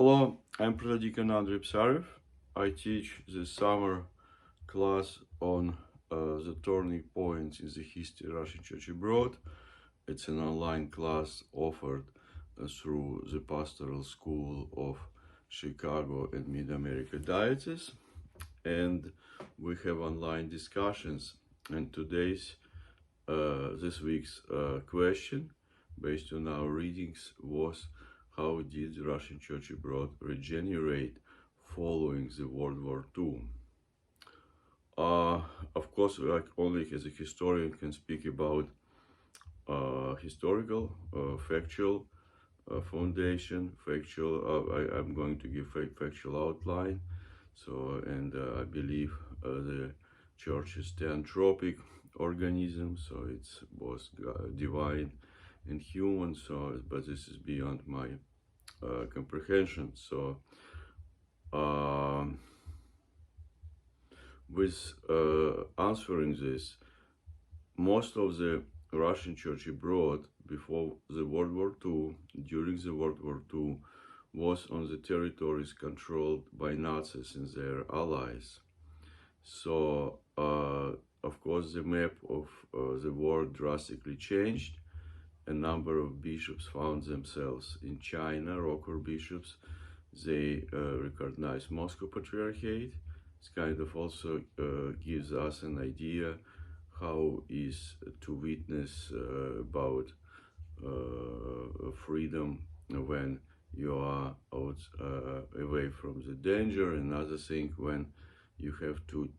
Hello, I'm Prodikan Andrei Psarev. I teach the summer class on the turning points in the history of Russian Church abroad. It's an online class offered through the Pastoral School of Chicago and Mid-America Diocese. And we have online discussions. And this week's question, based on our readings, was how did the Russian Church abroad regenerate following the World War II? Of course, like only as a historian can speak about historical, factual foundation, I'm going to give factual outline. So, and I believe the church is theanthropic organism, so it's both divine and human. So, but this is beyond my comprehension. So, with answering this, most of the Russian church abroad before the World War II, during the World War II, was on the territories controlled by Nazis and their allies. So, of course, the map of the world drastically changed. A number of bishops found themselves in China, Rocker bishops. They recognized Moscow Patriarchate. It kind of also gives us an idea how is to witness about freedom when you are out away from the danger. Another thing, when you have to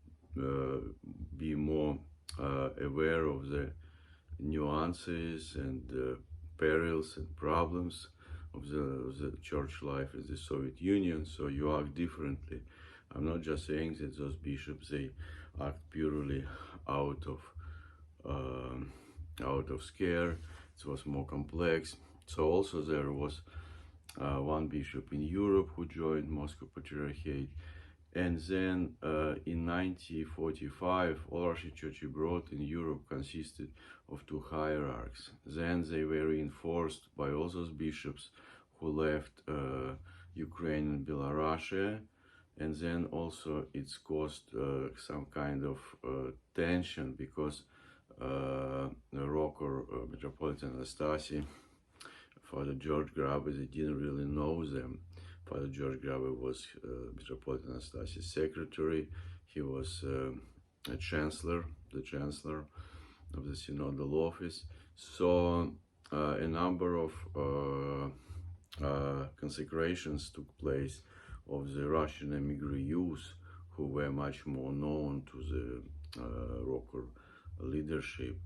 be more aware of the nuances and perils and problems of the church life in the Soviet Union, so you act differently. I'm not just saying that those bishops, they act purely out of scare. It was more complex. So also there was one bishop in Europe who joined Moscow Patriarchate. And then in 1945, all Russian Church abroad in Europe consisted of two hierarchs. Then they were reinforced by all those bishops who left Ukraine and Belarus. And then also it's caused some kind of tension because the Rocker Metropolitan Anastasi, Father George Grabe, they didn't really know them. Father George Grabe was Metropolitan Anastasi's secretary. He was the chancellor of the synodal office. So a number of consecrations took place of the Russian emigre youth who were much more known to the Rocker leadership.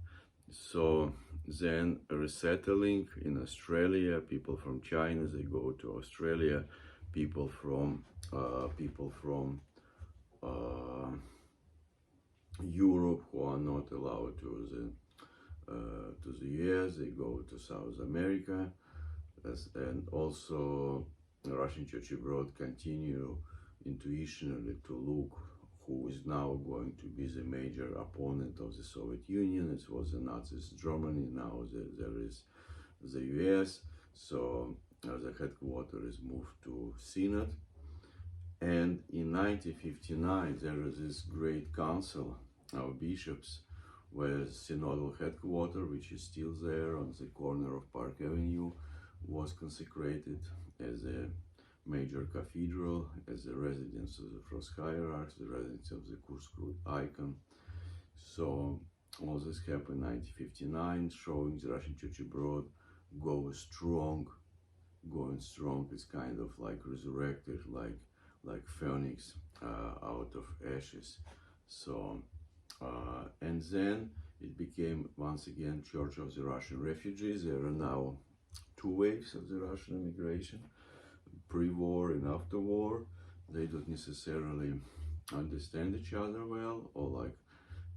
So then resettling in Australia, people from China, they go to Australia, people from Europe who are not allowed to the US, they go to South America, and also the Russian Church abroad continue intuitionally to look who is now going to be the major opponent of the Soviet Union. It was the Nazis Germany, now there is the US. So the headquarters is moved to Synod. And in 1959, there was this great council of bishops where synodal headquarters, which is still there on the corner of Park Avenue, was consecrated as a major cathedral, as a residence of the Frost Hierarchs, the residence of the Kursk icon. So all this happened in 1959, showing the Russian Church abroad going strong. It's kind of like resurrected, like phoenix out of ashes. So and then it became once again Church of the Russian Refugees. There are now two waves of the Russian immigration, pre-war and after war. They don't necessarily understand each other well, or like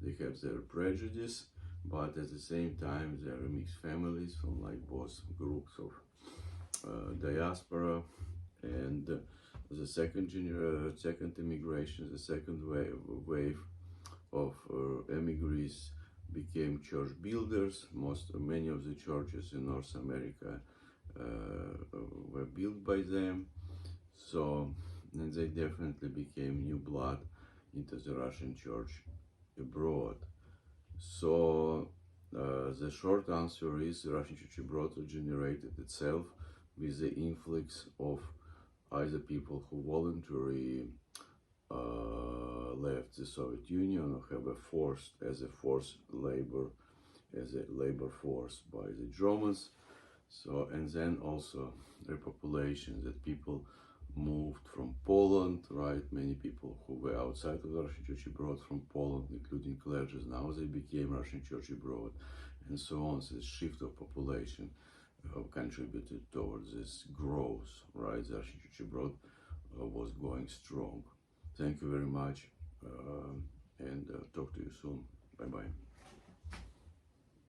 they have their prejudice, but at the same time there are mixed families from like both groups of diaspora. And the second immigration, the second wave of emigres became church builders. Many of the churches in North America were built by them. So, and they definitely became new blood into the Russian church abroad. So the short answer is the Russian church abroad regenerated itself with the influx of either people who voluntarily left the Soviet Union or have a forced as a forced labor, as a labor force by the Germans. So, and then also repopulation, that people moved from Poland, right? Many people who were outside of the Russian Church abroad from Poland, including clergy, now they became Russian Church abroad, and so on. So this shift of population contributed towards this growth, right? The Russian Church abroad was going strong. Thank you very much, and talk to you soon. Bye bye.